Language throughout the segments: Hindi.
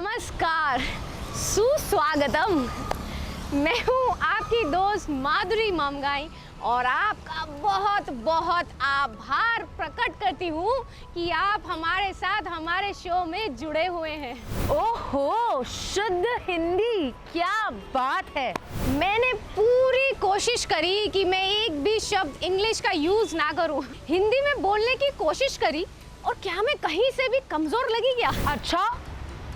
नमस्कार, सुस्वागतम। मैं हूँ आपकी दोस्त माधुरी मामगाई और आपका बहुत बहुत आभार प्रकट करती हूँ कि आप हमारे साथ हमारे शो में जुड़े हुए हैं। ओहो, शुद्ध हिंदी, क्या बात है। मैंने पूरी कोशिश करी कि मैं एक भी शब्द इंग्लिश का यूज़ ना करूँ। हिंदी में बोलने की कोशिश करी और क्या मैं कहीं से भी कमज़ोर लगी क्या? अच्छा,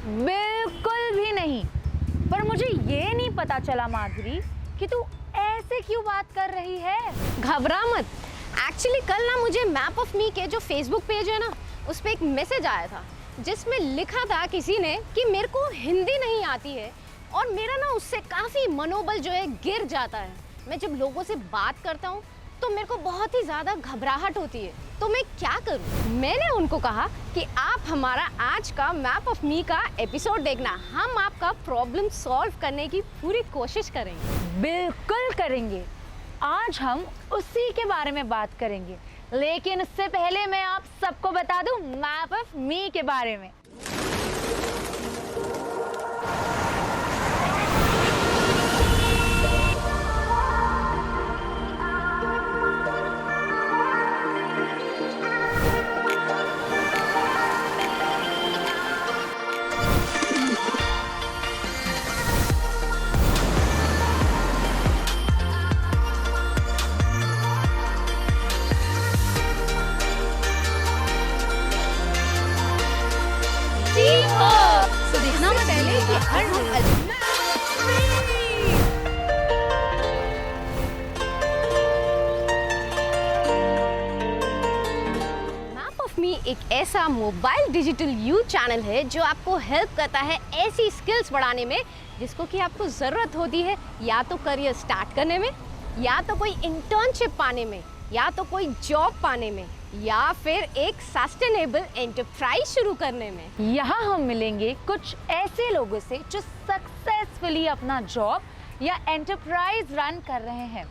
बिल्कुल भी नहीं। पर मुझे ये नहीं पता चला माधुरी कि तू ऐसे क्यों बात कर रही है। घबरा मत। एक्चुअली कल ना मुझे मैप ऑफ मी के जो फेसबुक पेज है ना, उस पर एक मैसेज आया था जिसमें लिखा था किसी ने कि मेरे को हिंदी नहीं आती है और मेरा ना उससे काफ़ी मनोबल जो है गिर जाता है। मैं जब लोगों से बात करता हूँ तो मेरे को बहुत ही ज़्यादा घबराहट होती है, तो मैं क्या करूँ? मैंने उनको कहा कि आप हमारा आज का मैप ऑफ मी का एपिसोड देखना, हम आपका प्रॉब्लम सॉल्व करने की पूरी कोशिश करेंगे। बिल्कुल करेंगे। आज हम उसी के बारे में बात करेंगे, लेकिन उससे पहले मैं आप सबको बता दूं मैप ऑफ मी के बारे में। तो देखना पहले कि हर मैप ऑफ मी एक ऐसा मोबाइल डिजिटल यूथ चैनल है जो आपको हेल्प करता है ऐसी स्किल्स बढ़ाने में जिसको कि आपको ज़रूरत होती है, या तो करियर स्टार्ट करने में, या तो कोई इंटर्नशिप पाने में, या तो कोई जॉब पाने में, या फिर एक सस्टेनेबल एंटरप्राइज शुरू करने में। यहाँ हम मिलेंगे कुछ ऐसे लोगों से जो सक्सेसफुली अपना जॉब या एंटरप्राइज रन कर रहे हैं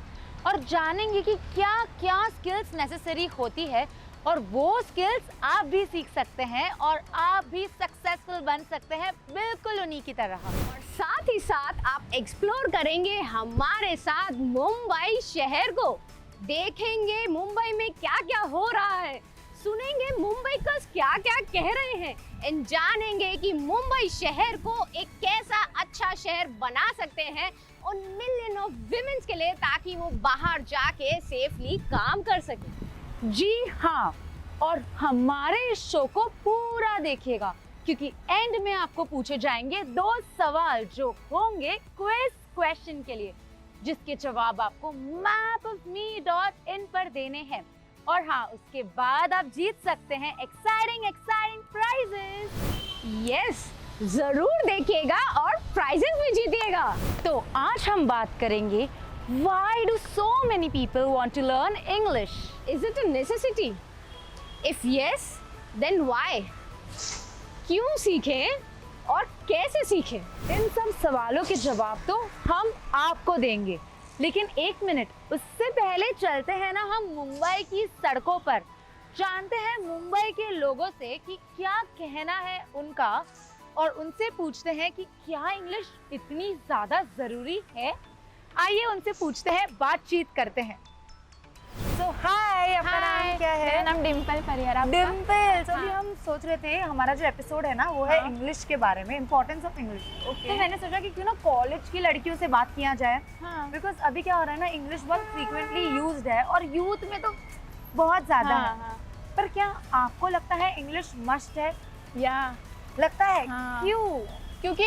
और जानेंगे कि क्या क्या स्किल्स नेसेसरी होती है और वो स्किल्स आप भी सीख सकते हैं और आप भी सक्सेसफुल बन सकते हैं बिल्कुल उन्हीं की तरह। और साथ ही साथ आप एक्सप्लोर करेंगे हमारे साथ मुंबई शहर को, देखेंगे मुंबई में क्या क्या हो रहा है, सुनेंगे मुंबई का क्या क्या कह रहे हैं एंड जानेंगे कि मुंबई शहर को एक कैसा अच्छा शहर बना सकते हैं उन मिलियन ऑफ विमेंस के लिए, ताकि वो बाहर जाके सेफली काम कर सके। जी हाँ, और हमारे इस शो को पूरा देखिएगा क्योंकि एंड में आपको पूछे जाएंगे 2 सवाल जो होंगे क्विज क्वेश्चन के लिए, जिसके जवाब आपको mapofme.in पर देने हैं। और हाँ, उसके बाद आप जीत सकते हैं एक्साइटिंग प्राइजेस। यस, जरूर देखिएगा और प्राइजेस भी जीतिएगा। तो आज हम बात करेंगे Why do so many people want to learn English? Is it a necessity? If yes, then why? क्यों सीखें और कैसे सीखें? इन सब सवालों के जवाब तो हम आपको देंगे, लेकिन एक मिनट उससे पहले चलते हैं ना हम मुंबई की सड़कों पर, जानते हैं मुंबई के लोगों से कि क्या कहना है उनका और उनसे पूछते हैं कि क्या इंग्लिश इतनी ज़्यादा ज़रूरी है। आइए उनसे पूछते हैं, बातचीत करते हैं। So, हाय, आपका नाम क्या है? मेरा नाम डिम्पल परिहर। आपका? डिम्पल। तो अभी हम सोच रहे थे हमारा जो एपिसोड है ना वो है इंग्लिश के बारे में, इम्पोर्टेंस ऑफ इंग्लिश। तो मैंने सोचा कि क्यों ना कॉलेज की लड़कियों से बात किया जाए, बिकॉज अभी क्या हो रहा है ना, इंग्लिश बहुत फ्रीक्वेंटली यूज्ड है और यूथ में तो बहुत ज़्यादा है। पर क्या आपको लगता है इंग्लिश मस्ट है? या लगता है? क्यों? क्योंकि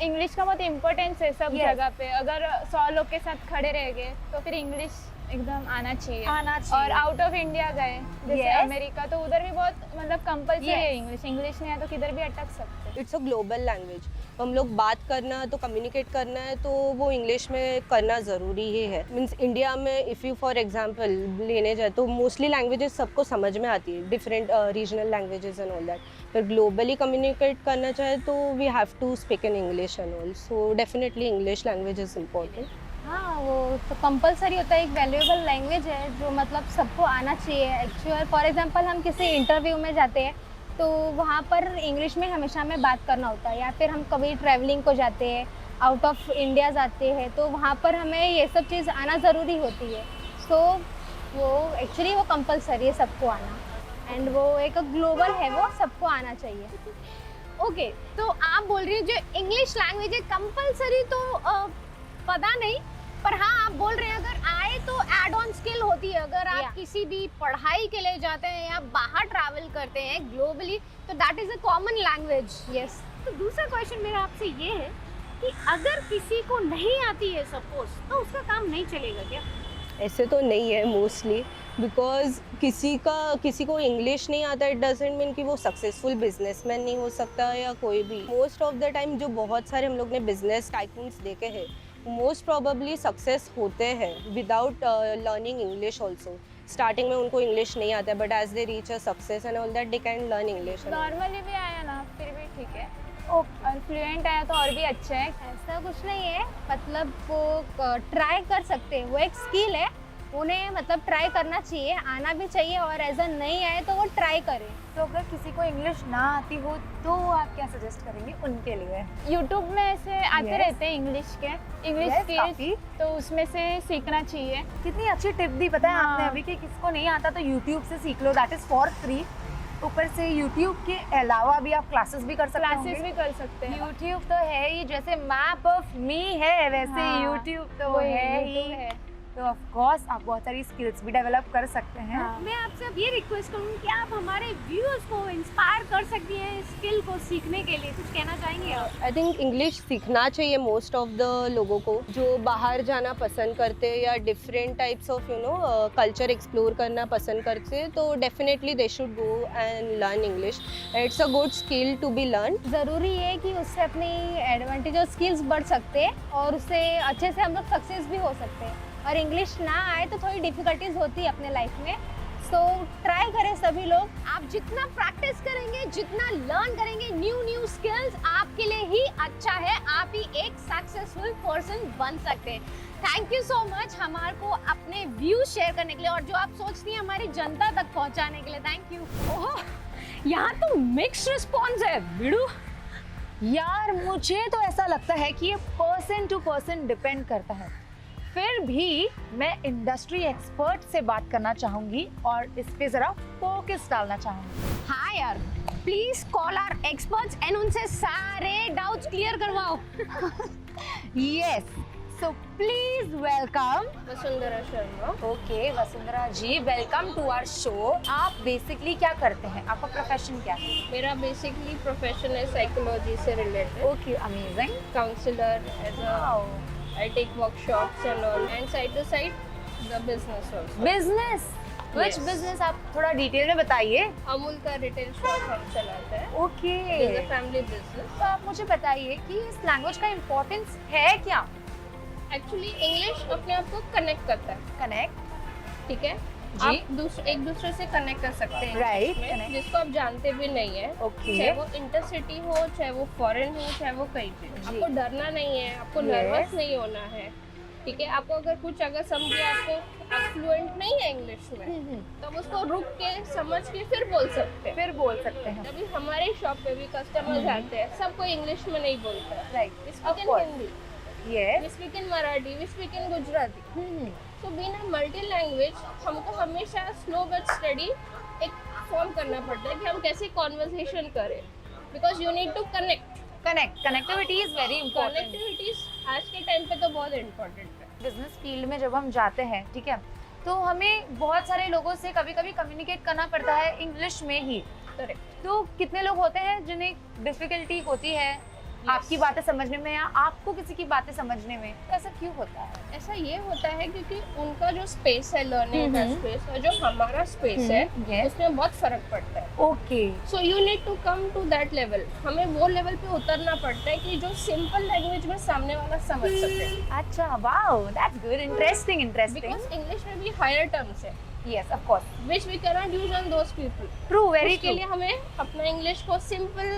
इंग्लिश का बहुत इम्पोर्टेंस है सब जगह पे। अगर 100 लोग के साथ खड़े रह गए तो फिर इंग्लिश एकदम आना चाहिए। और आउट ऑफ इंडिया गए जैसे अमेरिका, तो उधर भी बहुत मतलब कंपलसरी है इंग्लिश नहीं है तो किधर भी अटक सकते हैं। इट्स अ ग्लोबल लैंग्वेज, तो हम लोग बात करना तो कम्युनिकेट करना है तो वो इंग्लिश में करना ज़रूरी ही है। मीन्स इंडिया में इफ़ यू फॉर एग्जांपल लेने जाए तो मोस्टली लैंग्वेजेस सबको समझ में आती है, different regional languages and all that. पर ग्लोबली कम्युनिकेट करना चाहे तो we have to speak in English and all, so definitely English language is important. हाँ, वो तो कंपलसरी होता है, एक वैल्यूएबल लैंग्वेज है जो मतलब सबको आना चाहिए एक्चुअल। फॉर एग्जांपल हम किसी इंटरव्यू में जाते हैं तो वहाँ पर इंग्लिश में हमेशा हमें बात करना होता है, या फिर हम कभी ट्रैवलिंग को जाते हैं, आउट ऑफ इंडिया जाते हैं, तो वहाँ पर हमें ये सब चीज़ आना ज़रूरी होती है। सो वो एक्चुअली वो कंपलसरी है सबको आना, एंड वो एक ग्लोबल है, वो सबको आना चाहिए। ओके, तो आप बोल रही हैं जो इंग्लिश लैंग्वेज है कंपलसरी, तो पता नहीं, पर हाँ आप बोल रहे हैं अगर आए तो एड ऑन स्किल होती है। अगर आप किसी भी पढ़ाई के लिए जाते हैं या बाहर ट्रैवल करते हैं ग्लोबली, तो that is a common language. Yes. तो दूसरा क्वेश्चन मेरा आपसे ये है कि अगर किसी को नहीं आती है सपोज, तो उसका काम नहीं चलेगा क्या? ऐसे तो नहीं है मोस्टली, बिकॉज किसी को इंग्लिश नहीं आता इट डजेंट मीन कि वो सक्सेसफुल बिजनेसमैन नहीं हो सकता या कोई भी। मोस्ट ऑफ द टाइम जो बहुत सारे हम लोग ने बिजनेस टाइकून्स देखे हैं, मोस्ट प्रोबेबली सक्सेस होते हैं without learning English also. Starting में उनको इंग्लिश नहीं आता है, but as they reach a success and all that they can learn English. Normally भी आया ना फिर भी ठीक है, और फ्लुएंट आया तो और भी अच्छा है। ऐसा कुछ नहीं है, मतलब वो ट्राई कर सकते हैं, वो एक स्किल है, उन्हें मतलब ट्राई करना चाहिए, आना भी चाहिए, और ऐसा नहीं आए तो वो ट्राई करें। तो अगर किसी को इंग्लिश ना आती हो तो आप क्या सजेस्ट करेंगे उनके लिए? यूट्यूब में ऐसे आते रहते हैं इंग्लिश के, इंग्लिश काफी, तो उसमें से सीखना चाहिए। कितनी अच्छी टिप दी पता है हाँ। आपने अभी कि किसको नहीं आता तो यूट्यूब से सीख लो, दैट इज फॉर फ्री। ऊपर से यूट्यूब के अलावा भी आप क्लासेस भी कर सकते हैं। क्लासेस भी कर सकते हैं। यूट्यूब तो है ही, जैसे मैप ऑफ मी है वैसे हाँ, यूट्यूब तो वही, है YouTube ही। है। तो ऑफ कोर्स आप बहुत सारी स्किल्स भी डेवलप कर सकते हैं। हाँ। मैं आपसे अब ये रिक्वेस्ट करूँ कि आप हमारे व्यूअर्स को इंस्पायर कर सकती हैं स्किल को सीखने के लिए, कुछ कहना चाहेंगे आप? आई थिंक इंग्लिश सीखना चाहिए मोस्ट ऑफ द लोगों को जो बाहर जाना पसंद करते हैं या different types of culture explore करना पसंद करते हैं, तो definitely they should go and learn English. It's a good skill to be learn. ज़रूरी है कि उससे अपनी एडवांटेज और स्किल्स बढ़ सकते हैं, और उससे अच्छे से हम लोग सक्सेस भी हो सकते हैं। और इंग्लिश ना आए तो थोड़ी डिफ़िकल्टीज होती है अपने लाइफ में, सो ट्राई करें सभी लोग। आप जितना प्रैक्टिस करेंगे, जितना लर्न करेंगे न्यू स्किल्स, आपके लिए ही अच्छा है, आप ही एक सक्सेसफुल पर्सन बन सकते हैं। थैंक यू सो मच हमारे को अपने व्यूज शेयर करने के लिए, और जो आप सोचती हैं हमारी जनता तक पहुंचाने के लिए, थैंक यू। ओह, यहाँ तो मिक्स्ड रिस्पॉन्स है बिड़ू। यार मुझे तो ऐसा लगता है कि ये पर्सन टू पर्सन डिपेंड करता है। फिर भी मैं इंडस्ट्री एक्सपर्ट से बात करना चाहूंगी और इस पे जरा फोकस डालना चाहूंगी। हाँ यार, please call our experts and उनसे सारे डाउट्स क्लियर करवाओ। Yes, so please welcome Vasundhara Sharma. Okay Vasundhara ji, welcome to our show. आप बेसिकली क्या करते हैं, आपका प्रोफेशन क्या है? मेरा बेसिकली प्रोफेशन है साइकोलॉजी से related. Okay, amazing. Counsellor as a I take workshops and all, and side to side the business also. Business, which Yes. Business आप थोड़ा डिटेल में बताइए। अमूल का रिटेल शॉप हम चलाते हैं। Okay, It is a family business. तो आप मुझे बताइए कि इस लैंग्वेज का इम्पोर्टेंस है क्या? Actually इंग्लिश अपने आप को कनेक्ट करता है, कनेक्ट, ठीक है? जी। आप एक दूसरे से कनेक्ट कर सकते हैं Right, English में, connect. जिसको आप जानते भी नहीं है। Okay. चाहे वो इंटरसिटी हो, चाहे वो फॉरेन हो, चाहे वो कहीं पे। जी। आपको डरना नहीं है, आपको Yes. नर्वस नहीं होना है, ठीक है? आपको अगर समझिए आप फ्लुएंट नहीं है इंग्लिश में, तो आप उसको रुक के समझ के फिर बोल सकते हैं। फिर बोल सकते हैं। अभी हमारे शॉप पे भी कस्टमर्स आते हैं, सब कोई इंग्लिश में नहीं बोलता है। Right, We of speak in course, Hindi, yes. we speak in Marathi, we speak in Gujarati. तो बिना मल्टी लैंग्वेज हमको हमेशा स्लो बट स्टडी एक फॉर्म करना पड़ता है कि हम कैसे कॉन्वर्सेशन करें, because you need to connectivity is very important. Connectivity आज के टाइम पे तो बहुत इम्पोर्टेंट है। बिजनेस फील्ड में जब हम जाते हैं, ठीक है, तो हमें बहुत सारे लोगों से कभी कभी कम्युनिकेट करना पड़ता है इंग्लिश में ही। करेक्ट। तो कितने लोग होते हैं जिन्हें डिफिकल्टी होती है आपकी बातें समझने में या आपको किसी की बातें समझने में, तो ऐसा क्यों होता है? ऐसा ये होता है क्योंकि उनका जो स्पेस है, लर्निंग का स्पेस, और जो हमारा स्पेस है, yes. उसमें बहुत फर्क पड़ता है। Okay, so you need to come to that level. हमें वो लेवल पे उतरना पड़ता है कि जो सिंपल लैंग्वेज में सामने वाला समझ सके। अच्छा, wow, that's good, interesting. Because English में भी हायर टर्म्स है, yes, of course, which we cannot use on those people. True, very उसके लिए हमें अपना इंग्लिश को सिंपल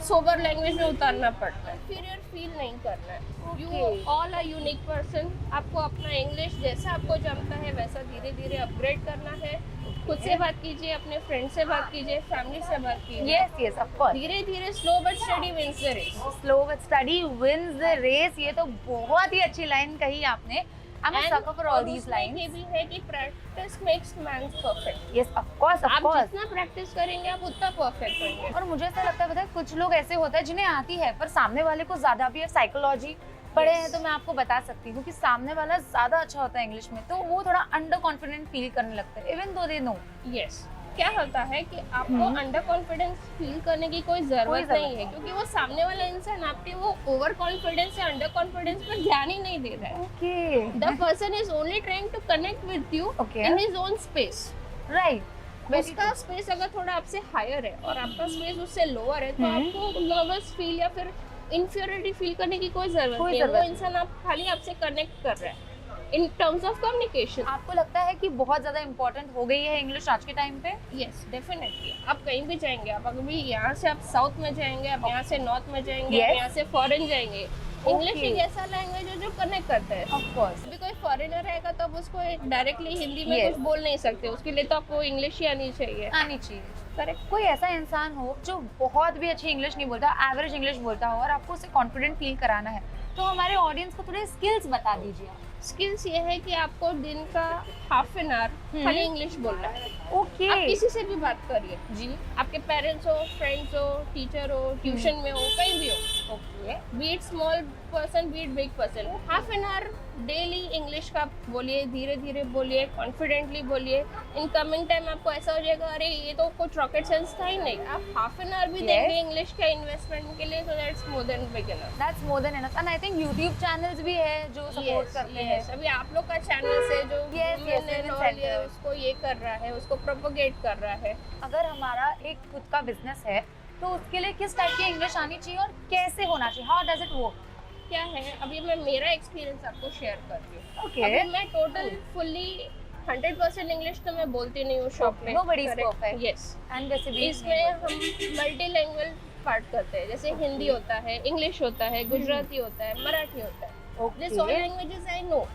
सोबर लैंग्वेज में उतारना पड़ता है, इंफीरियर फील नहीं करना है। You all a unique person. आपको अपना इंग्लिश जैसा आपको जमता है वैसा धीरे धीरे अपग्रेड करना है। खुद से बात कीजिए, अपने फ्रेंड से बात कीजिए, फैमिली से बात कीजिए। यस यस ऑफ कोर्स, धीरे धीरे slow but steady wins the race. Slow but steady wins the race, ये तो बहुत ही अच्छी लाइन कही आपने। I'm a sucker for all these lines. ये भी है कि practice makes man perfect. Yes, of course, of आप course. जितना प्रैक्टिस करेंगे आप उतना परफेक्ट होंगे। और मुझे ऐसा लगता है, पता है, कुछ लोग ऐसे होते हैं जिन्हें आती है पर सामने वाले को ज्यादा भी, साइकोलॉजी पढ़े हैं तो मैं आपको बता सकती हूँ कि सामने वाला ज्यादा अच्छा होता है इंग्लिश में तो वो थोड़ा अंडर कॉन्फिडेंट फील करने लगता है, even though they know. Yes, क्या होता है कि आपको अंडर कॉन्फिडेंस फील करने की कोई जरूरत नहीं है, क्योंकि वो सामने वाला इंसान आपके वो ओवर कॉन्फिडेंस या अंडर कॉन्फिडेंस पर ध्यान ही नहीं दे रहा है। Okay, the person is only trying to connect with you Okay. In his own space. Right. उसका स्पेस अगर थोड़ा आपसे हायर है और आपका स्पेस उससे लोअर है तो आपको नर्वस फील या फिर इंफीरियरिटी फील करने की कोई जरूरत नहीं है। वो इंसान आप खाली आपसे कनेक्ट कर रहा है इन टर्म्स ऑफ कम्युनिकेशन। आपको लगता है कि बहुत ज्यादा इंपॉर्टेंट हो गई है इंग्लिश आज के टाइम पे? Yes, definitely. आप कहीं भी जाएंगे, आप अभी यहाँ से आप साउथ में जाएंगे, आप यहाँ से नॉर्थ में जाएंगे, आप यहाँ से फॉरेन जाएंगे, इंग्लिश एक ऐसा लैंग्वेज है जो कनेक्ट करता है। Of course. अभी कोई फॉरेनर रहेगा तो आप उसको डायरेक्टली हिंदी में Yes. कुछ बोल नहीं सकते, उसके लिए तो आपको इंग्लिश ही आनी चाहिए। आनी चाहिए। करेक्ट। कोई ऐसा इंसान हो जो बहुत भी अच्छी इंग्लिश नहीं बोलता, एवरेज इंग्लिश बोलता हो और आपको उसे कॉन्फिडेंट फील कराना है तो हमारे ऑडियंस को थोड़े स्किल्स बता दीजिए आप। स्किल्स ये है कि आपको दिन का हाफ एन आवर खाली इंग्लिश बोलना है। ओके। आप किसी से भी बात करिए, जी। आपके पेरेंट्स हो, फ्रेंड्स हो, टीचर हो, ट्यूशन में हो, कहीं भी हो। Okay. B it small person, B it big person, half an our daily English का बोलिए, धीरे धीरे बोलिए, कॉन्फिडेंटली बोलिए। इन कमिंग टाइम आपको ऐसा हो जाएगा, अरे ये तो कुछ रॉकेट साइंस था ही नहीं। आप हाफ एन आवर भी देंगे इंग्लिश का इन्वेस्टमेंट के लिए, so that's more than big enough. That's more than enough. And I think YouTube channels भी है जो सपोर्ट करते हैं। Yes, अभी आप लोग का चैनल से जो Yes, yes, women and women all ये center. उसको ये कर रहा है, उसको प्रोपोगेट कर रहा है। अगर हमारा एक खुद का बिजनेस है तो उसके लिए किस टाइप की इंग्लिश आनी चाहिए और कैसे होना चाहिए? How does it work? क्या है, अभी मैं मेरा एक्सपीरियंस आपको शेयर कर रही हूँ। Okay. अभी मैं टोटल फुल्ली 100% इंग्लिश तो मैं बोलती नहीं हूँ शॉप में। Nobody is perfect. Yes. And वैसे भी इसमें हम मल्टीलैंग्वेज पार्ट करते हैं, जैसे हिंदी होता है, इंग्लिश होता है, गुजराती होता है, मराठी होता है। Okay. These all languages I know.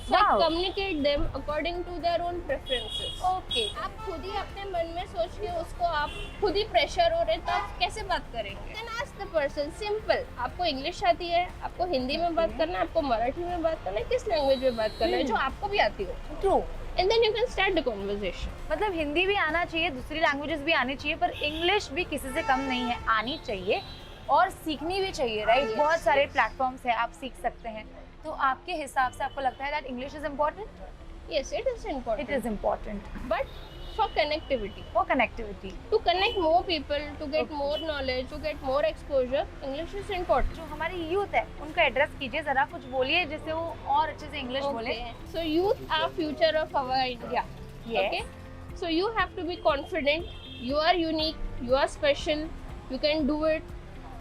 So I Wow. communicate them according to their own preferences. Okay. आप खुद ही अपने मन में सोच के उसको आप खुद ही प्रेशर हो रहे तो आप कैसे बात करेंगे? Then ask the person, simple. आपको इंग्लिश आती है, आपको हिंदी में बात करना है, आपको मराठी में बात करना है, किस लैंग्वेज में बात करना है जो आपको भी आती हो? True. And then you can start the conversation. मतलब हिंदी भी आना चाहिए, दूसरी लैंग्वेजेस भी आनी चाहिए, पर इंग्लिश भी किसी से कम नहीं है, आनी चाहिए और सीखनी भी चाहिए, राइट? Yes, बहुत सारे yes. प्लेटफॉर्म्स हैं, आप सीख सकते हैं। तो आपके हिसाब से आपको लगता है that English is important? Yes, it is important. It is important But for connectivity, for connectivity. to connect more people, to get more knowledge, to get more exposure, English is important. जो हमारी यूथ है उनको एड्रेस कीजिए, जरा कुछ बोलिए जिससे वो और अच्छे से इंग्लिश बोले। Okay. So youth are future of our India. Yes. Okay. So you have to be confident. You are unique. You are special. You can do it.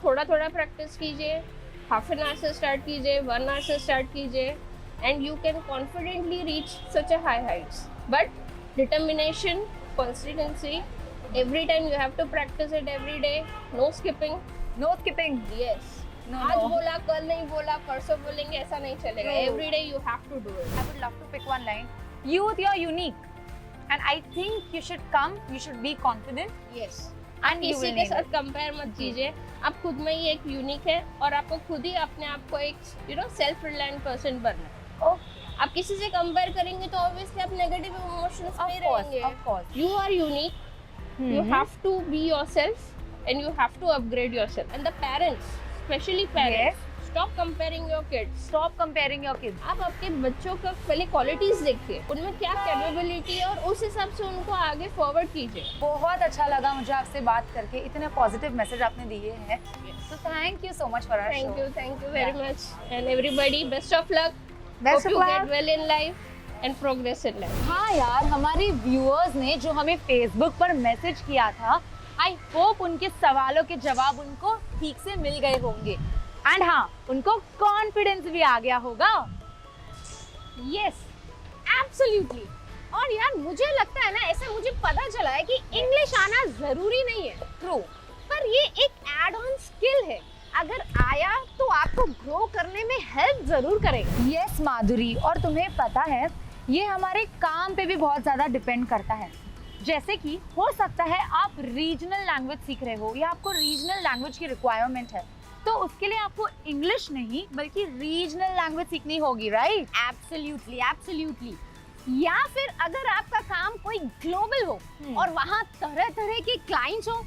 थोड़ा थोड़ा प्रैक्टिस कीजिए, हाफ एन आवर से स्टार्ट कीजिए, 1 आवर से स्टार्ट कीजिए, and you can confidently reach such a high heights. But determination, consistency, every time you have to practice it every day. No skipping. No skipping. Yes. No, आज no. बोला, कल नहीं बोला, परसों बोलेंगे, ऐसा नहीं चलेगा. No. Every day you have to do it. I would love to pick one line. Youth, you're unique, and I think you should come. You should be confident, yes. and you किसी will के nail साथ it. कंपेयर मत कीजिए. आप खुद में ही एक यूनिक है और आपको खुद ही अपने आप को एक सेल्फ रिलायंट पर्सन बनना है. Oh, आप किसी से कंपेयर करेंगे तो ऑब्वियसली आप नेगेटिव इमोशंस में of course, रहेंगे. of course. You are unique. You have to be yourself and you have to upgrade yourself. And the parents, specially parents, stop comparing your kids. Stop comparing your kids. आप आपके बच्चों का पहले क्वालिटीज देखिए, उनमें क्या कैपेबिलिटी है और उस हिसाब से उनको आगे फॉरवर्ड कीजिए. बहुत अच्छा लगा मुझे आपसे बात करके, इतने पॉजिटिव मैसेज आपने दिए हैं, तो thank you so much for our show. Thank you very much. And everybody, best of luck. Best Hope of you luck. get well in life and progress in life. हाँ यार, हमारे व्यूअर्स ने जो हमें फेसबुक पर मैसेज किया था, आई होप उनके सवालों के जवाब उनको ठीक से मिल गए होंगे, एंड हाँ, उनको कॉन्फिडेंस भी आ गया होगा. Yes, absolutely. और यार मुझे लगता है ना, ऐसे मुझे पता चला है कि इंग्लिश आना जरूरी नहीं है, ट्रू. पर ये एक एड ऑन स्किल है, अगर आया तो आपको ग्रो करने में हेल्प जरूर करेगा। यस माधुरी, और तुम्हें पता है ये हमारे काम पे भी बहुत ज़्यादा डिपेंड करता है। जैसे कि हो सकता है आप रीजनल लैंग्वेज सीख रहे हो या आपको रीजनल लैंग्वेज की रिक्वायरमेंट है, तो उसके लिए आपको इंग्लिश नहीं बल्कि रीजनल लैंग्वेज सीखनी होगी, राइट? Absolutely absolutely. या फिर अगर आपका काम कोई ग्लोबल हो और वहाँ तरह तरह के क्लाइंट्स हो,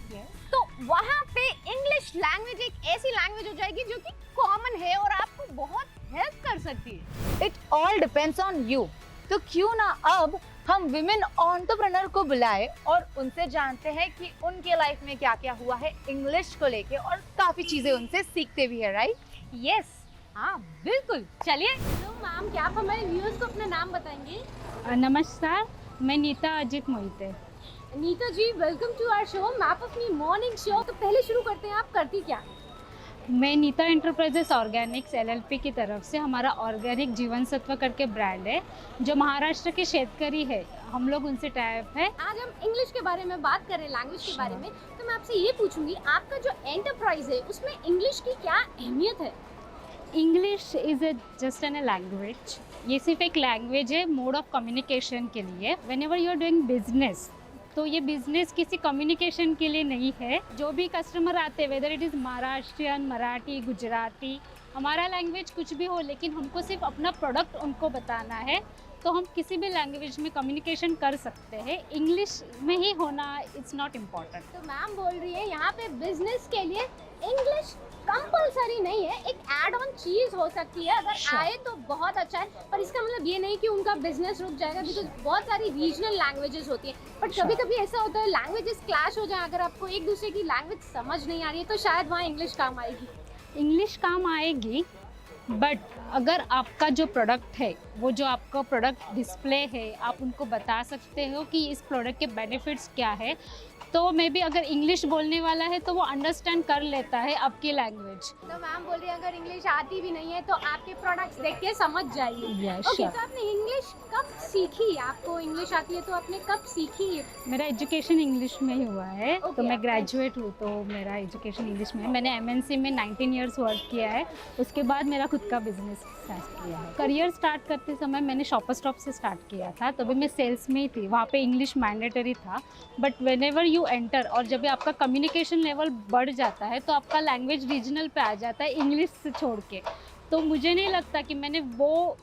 तो वहाँ पे इंग्लिश लैंग्वेज एक ऐसी लैंग्वेज हो जाएगी जो कि कॉमन है और आपको बहुत हेल्प कर सकती है। It all depends on you. तो क्यों ना अब हम विमेन एंटरप्रेन्योर को बुलाए और उनसे जानते हैं कि उनके लाइफ में क्या क्या हुआ है इंग्लिश को लेके, और काफी चीजें उनसे सीखते भी है, राइट? यस, हाँ बिल्कुल, चलिए। तो मैम, क्या आप हमारे व्यूअर्स को अपना नाम बताएंगे? नमस्कार, मैं Neeta Ajit Mohite. Neeta ji, welcome to our show map of me morning show. तो पहले शुरू करते हैं, आप करती क्या? मैं नीता एंटरप्राइजेस ऑर्गेनिक्स एलएलपी की तरफ से, हमारा ऑर्गेनिक जीवन सत्व करके ब्रांड है जो महाराष्ट्र के शेतकरी है, हम लोग उनसे टाइप है। आज हम इंग्लिश के बारे में बात कर रहे हैं, लैंग्वेज के बारे में। तो मैं आपसे ये पूछूंगी, आपका जो एंटरप्राइज है उसमें इंग्लिश की क्या अहमियत है? English is just an a language, ये सिर्फ एक लैंग्वेज है मोड ऑफ कम्युनिकेशन के लिए। Whenever you are doing business, तो ये बिजनेस किसी कम्युनिकेशन के लिए नहीं है। जो भी कस्टमर आते हैं, whether it is Maharashtrian, Marathi, Gujarati, हमारा लैंग्वेज कुछ भी हो, लेकिन हमको सिर्फ अपना प्रोडक्ट उनको बताना है, तो हम किसी भी लैंग्वेज में कम्युनिकेशन कर सकते हैं। इंग्लिश में ही होना इट्स नॉट इम्पॉर्टेंट। तो मैम बोल रही है यहाँ पे बिजनेस के लिए इंग्लिश कंपलसरी नहीं है, एक एड ऑन चीज हो सकती है, अगर आए तो बहुत अच्छा है। पर इसका मतलब ये नहीं कि उनका बिजनेस रुक जाएगा, बिकॉज बहुत सारी रीजनल लैंग्वेजेस होती हैं। बट कभी कभी ऐसा होता है लैंग्वेजेस क्लैश हो जाए, अगर आपको एक दूसरे की लैंग्वेज समझ नहीं आ रही है तो शायद वहाँ इंग्लिश काम आएगी। इंग्लिश काम आएगी, बट अगर आपका जो प्रोडक्ट है, वो जो आपका प्रोडक्ट डिस्प्ले है, आप उनको बता सकते हो कि इस प्रोडक्ट के बेनिफिट्स क्या है, तो मे बी अगर इंग्लिश बोलने वाला है तो वो अंडरस्टैंड कर लेता है आपकी लैंग्वेज। तो मैम बोल रही है अगर इंग्लिश आती भी नहीं है तो आपके प्रोडक्ट्स देख के समझ जाइए। Yes, okay, sure. तो आपने इंग्लिश कब सीखी? आपको इंग्लिश आती है तो आपने कब सीखी? मेरा एजुकेशन इंग्लिश में ही हुआ है। Okay, तो मैं आप- ग्रेजुएट हूँ, तो मेरा एजुकेशन इंग्लिश में है। मैंने एमएनसी में 19 इयर्स वर्क किया है, उसके बाद मेरा खुद का बिजनेस स्टार्ट किया है। करियर स्टार्ट करते समय मैंने शॉपर स्टॉप से स्टार्ट किया था, तभी मैं सेल्स में ही थी, वहाँ पे इंग्लिश मैंडेटरी था। But when ever you enter, और जब भी आपका कम्युनिकेशन लेवल बढ़ जाता है तो आपका लैंग्वेज रीजनल पे आ जाता है, इंग्लिश से छोड़ के। तो मुझे नहीं लगता कि मैंने वो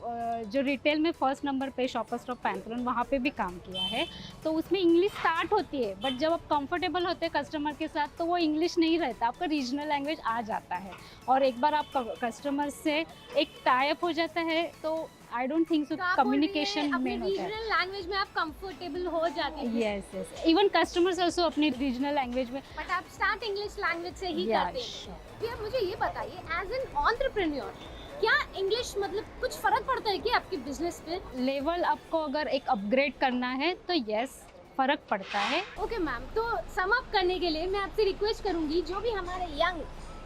जो रिटेल में फर्स्ट नंबर पे शॉपर स्टॉप पैंथलन, वहाँ पे भी काम किया है, तो उसमें इंग्लिश स्टार्ट होती है। बट जब आप कंफर्टेबल होते हैं कस्टमर के साथ तो वो इंग्लिश नहीं रहता, आपका रीजनल लैंग्वेज आ जाता है। और एक बार आप कस्टमर से एक टाई अप हो जाता है तो I don't think so communication main होता है। रीजनल लैंग्वेज में आप कंफर्टेबल हो जाते हैं। Yes yes, even customers also अपनी रीजनल लैंग्वेज में। बट आप स्टार्ट इंग्लिश लैंग्वेज से ही Yeah, करते हैं। sure. फिर मुझे ये बताइए, एज एन एंटरप्रेन्योर, क्या इंग्लिश मतलब कुछ फर्क पड़ता है कि आपके बिजनेस पे? लेवल आपको अगर एक अपग्रेड करना है तो यस, फ़र्क पड़ता है। ओके मैम, तो सम अप करने के लिए मैं आपसे रिक्वेस्ट करूंगी, जो भी हमारे यंग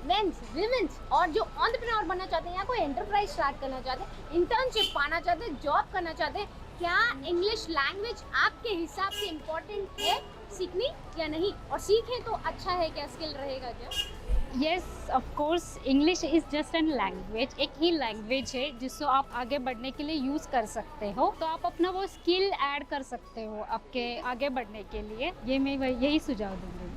मेंस, विमेंस और जो एंटरप्रेन्योर बनना चाहते हैं या कोई एंटरप्राइज स्टार्ट करना चाहते हैं, इंटर्नशिप पाना चाहते हैं, जॉब करना चाहते हैं, क्या इंग्लिश लैंग्वेज आपके हिसाब से इम्पोर्टेंट है सीखनी या नहीं? और सीखें तो अच्छा है क्या, स्किल रहेगा क्या? Yes, of course English is just N language, एक ही लैंग्वेज है जिसको आप आगे बढ़ने के लिए यूज़ कर सकते हो। तो आप अपना वो स्किल ऐड कर सकते हो आपके आगे बढ़ने के लिए। ये मैं यही सुझाव दूँगी।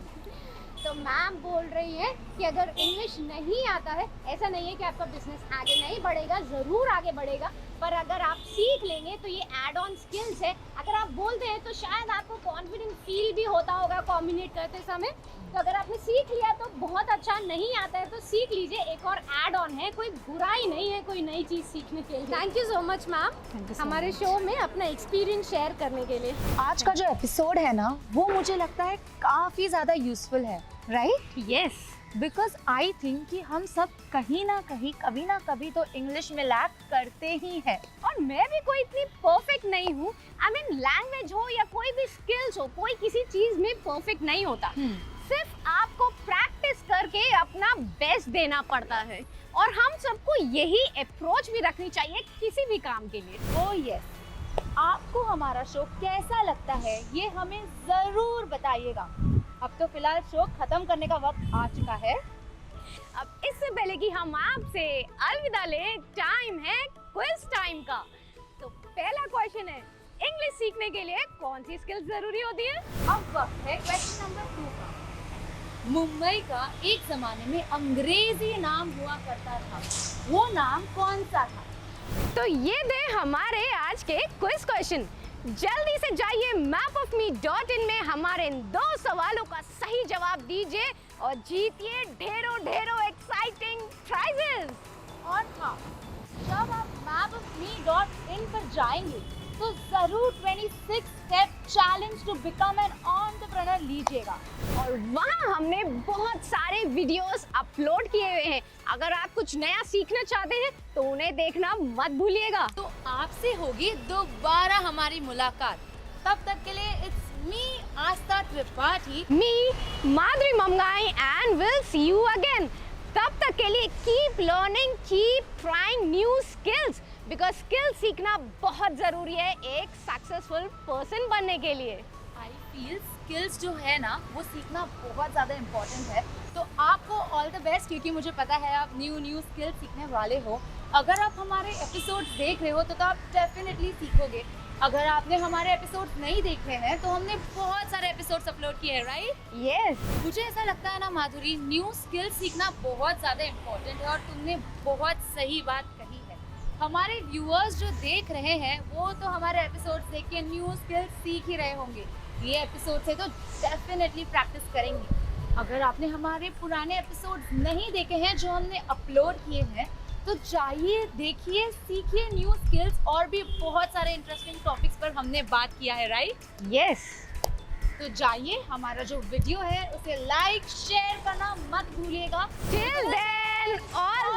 तो मैम बोल रही है कि अगर इंग्लिश नहीं आता है, ऐसा नहीं है कि आपका बिजनेस आगे नहीं बढ़ेगा, ज़रूर आगे बढ़ेगा, पर अगर आप सीख लेंगे तो ये एड ऑन स्किल्स है। अगर आप बोलते हैं तो शायद आपको कॉन्फिडेंट फील भी होता होगा कम्युनिकेट करते समय। तो अगर आपने सीख लिया तो बहुत अच्छा, नहीं आता है तो सीख लीजिए, एक और एड ऑन है, कोई बुराई नहीं है कोई नई चीज़ सीखने के लिए। Thank you so much ma'am हमारे शो में अपना एक्सपीरियंस शेयर करने के लिए। आज का जो एपिसोड है ना, वो मुझे लगता है काफ़ी ज़्यादा यूजफुल है, right? Yes, because I think कि हम सब कहीं ना कहीं, कभी ना कभी तो इंग्लिश में लैक करते ही हैं। और मैं भी कोई इतनी परफेक्ट नहीं हूँ। आई मीन लैंग्वेज हो या कोई भी स्किल्स हो, कोई किसी चीज़ में परफेक्ट नहीं होता। सिर्फ आपको प्रैक्टिस करके अपना बेस्ट देना पड़ता है, और हम सबको यही अप्रोच भी रखनी चाहिए किसी भी काम के लिए। ओह यस, आपको हमारा शो कैसा लगता है ये हमें ज़रूर बताइएगा। अब तो फिलहाल शो खत्म करने का वक्त आ चुका है। अब इससे पहले कि हम आपसे अलविदा लें, टाइम है क्विज टाइम का। तो पहला क्वेश्चन है, इंग्लिश सीखने के लिए कौन सी स्किल्स जरूरी होती है? अब वक्त है क्वेश्चन नंबर 2 का। मुंबई का एक जमाने में अंग्रेजी नाम हुआ करता था, वो नाम कौन सा था? तो ये थे हमारे आज के क्विज क्वेश्चन। जल्दी से जाइए mapofme.in में हमारे इन 2 सवालों का सही जवाब दीजिए और जीतिए ढेरों ढेरों एक्साइटिंग प्राइजेस। और हाँ, जब आप mapofme.in पर जाएंगे तो जरूर 26 step challenge to become an entrepreneur लीजिएगा। और वहाँ हमने बहुत सारे वीडियोस अपलोड किए हुए हैं। अगर आप कुछ नया सीखना चाहते हैं तो उन्हें देखना मत भूलिएगा। तो आपसे होगी दोबारा हमारी मुलाकात। तब तक के लिए it's me Aastha Tripathi, me Madhuri Mamgai and will see you again. तब तक के लिए keep learning, keep trying new skills, because skill सीखना बहुत जरूरी है एक सक्सेसफुल पर्सन बनने के लिए। आई फील स्किल्स जो है ना वो सीखना बहुत ज़्यादा इम्पोर्टेंट है। तो आपको ऑल द बेस्ट, क्योंकि मुझे पता है आप न्यू स्किल्स सीखने वाले हो। अगर आप हमारे एपिसोड्स देख रहे हो तो आप डेफिनेटली सीखोगे। अगर आपने हमारे एपिसोड्स नहीं देखे हैं तो हमने बहुत सारे एपिसोड्स अपलोड किए हैं, राइट? यस, मुझे ऐसा लगता है ना माधुरी, न्यू स्किल्स सीखना बहुत ज़्यादा इम्पोर्टेंट है और तुमने बहुत सही बात कही है। हमारे व्यूअर्स जो देख रहे हैं वो तो हमारे एपिसोड्स देख के न्यू स्किल्स सीख ही रहे होंगे। ये एपिसोड से तो डेफिनेटली प्रैक्टिस करेंगे। अगर आपने हमारे पुराने एपिसोड्स नहीं देखे हैं जो हमने अपलोड किए हैं तो जाइए, देखिए, सीखिए न्यू स्किल्स। और भी बहुत सारे इंटरेस्टिंग टॉपिक्स पर हमने बात किया है, राइट? यस। तो जाइए, हमारा जो वीडियो है उसे लाइक शेयर करना मत भूलिएगा। Till then, all